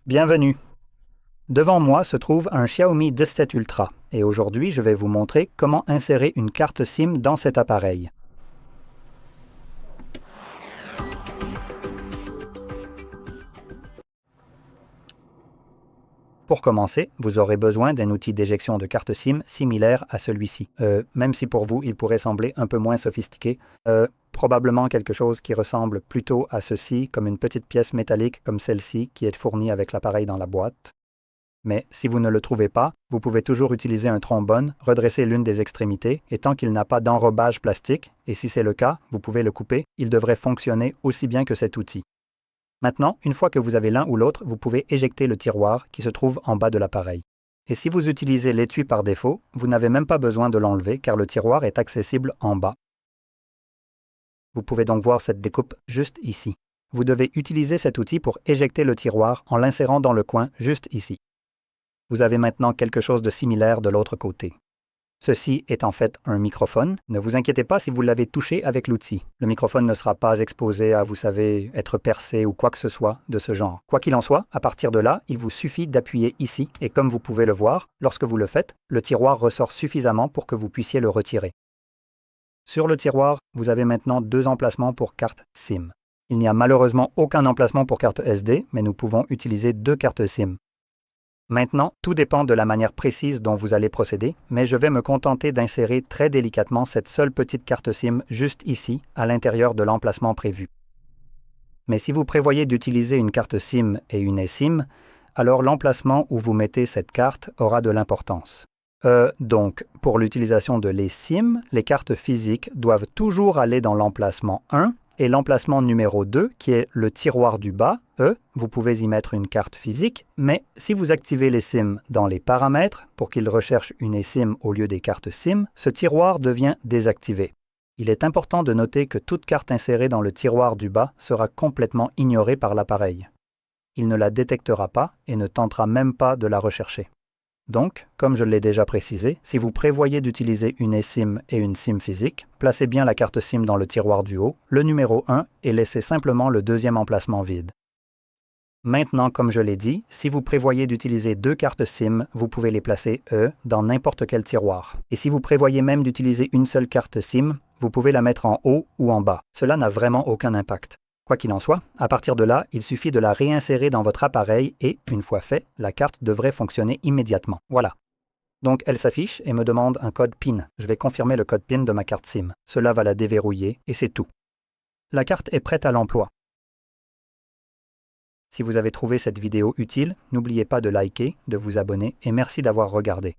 Bienvenue. Devant moi se trouve un Xiaomi 17 Ultra et aujourd'hui je vais vous montrer comment insérer une carte SIM dans cet appareil. Pour commencer, vous aurez besoin d'un outil d'éjection de carte SIM similaire à celui-ci. Même si pour vous il pourrait sembler un peu moins sophistiqué, probablement quelque chose qui ressemble plutôt à ceci, comme une petite pièce métallique comme celle-ci qui est fournie avec l'appareil dans la boîte. Mais si vous ne le trouvez pas, vous pouvez toujours utiliser un trombone, redresser l'une des extrémités, et tant qu'il n'a pas d'enrobage plastique, et si c'est le cas, vous pouvez le couper, il devrait fonctionner aussi bien que cet outil. Maintenant, une fois que vous avez l'un ou l'autre, vous pouvez éjecter le tiroir qui se trouve en bas de l'appareil. Et si vous utilisez l'étui par défaut, vous n'avez même pas besoin de l'enlever car le tiroir est accessible en bas. Vous pouvez donc voir cette découpe juste ici. Vous devez utiliser cet outil pour éjecter le tiroir en l'insérant dans le coin juste ici. Vous avez maintenant quelque chose de similaire de l'autre côté. Ceci est en fait un microphone. Ne vous inquiétez pas si vous l'avez touché avec l'outil. Le microphone ne sera pas exposé à, vous savez, être percé ou quoi que ce soit de ce genre. Quoi qu'il en soit, à partir de là, il vous suffit d'appuyer ici et comme vous pouvez le voir, lorsque vous le faites, le tiroir ressort suffisamment pour que vous puissiez le retirer. Sur le tiroir, vous avez maintenant deux emplacements pour carte SIM. Il n'y a malheureusement aucun emplacement pour carte SD, mais nous pouvons utiliser deux cartes SIM. Maintenant, tout dépend de la manière précise dont vous allez procéder, mais je vais me contenter d'insérer très délicatement cette seule petite carte SIM juste ici, à l'intérieur de l'emplacement prévu. Mais si vous prévoyez d'utiliser une carte SIM et une eSIM, alors l'emplacement où vous mettez cette carte aura de l'importance. Donc, pour l'utilisation de l'eSIM, les cartes physiques doivent toujours aller dans l'emplacement 1, et l'emplacement numéro 2, qui est le tiroir du bas, vous pouvez y mettre une carte physique, mais si vous activez les SIM dans les paramètres pour qu'il recherche une eSIM au lieu des cartes SIM, ce tiroir devient désactivé. Il est important de noter que toute carte insérée dans le tiroir du bas sera complètement ignorée par l'appareil. Il ne la détectera pas et ne tentera même pas de la rechercher. Donc, comme je l'ai déjà précisé, si vous prévoyez d'utiliser une eSIM et une SIM physique, placez bien la carte SIM dans le tiroir du haut, le numéro 1, et laissez simplement le deuxième emplacement vide. Maintenant, comme je l'ai dit, si vous prévoyez d'utiliser deux cartes SIM, vous pouvez les placer, dans n'importe quel tiroir. Et si vous prévoyez même d'utiliser une seule carte SIM, vous pouvez la mettre en haut ou en bas. Cela n'a vraiment aucun impact. Quoi qu'il en soit, à partir de là, il suffit de la réinsérer dans votre appareil et, une fois fait, la carte devrait fonctionner immédiatement. Voilà. Donc elle s'affiche et me demande un code PIN. Je vais confirmer le code PIN de ma carte SIM. Cela va la déverrouiller et c'est tout. La carte est prête à l'emploi. Si vous avez trouvé cette vidéo utile, n'oubliez pas de liker, de vous abonner et merci d'avoir regardé.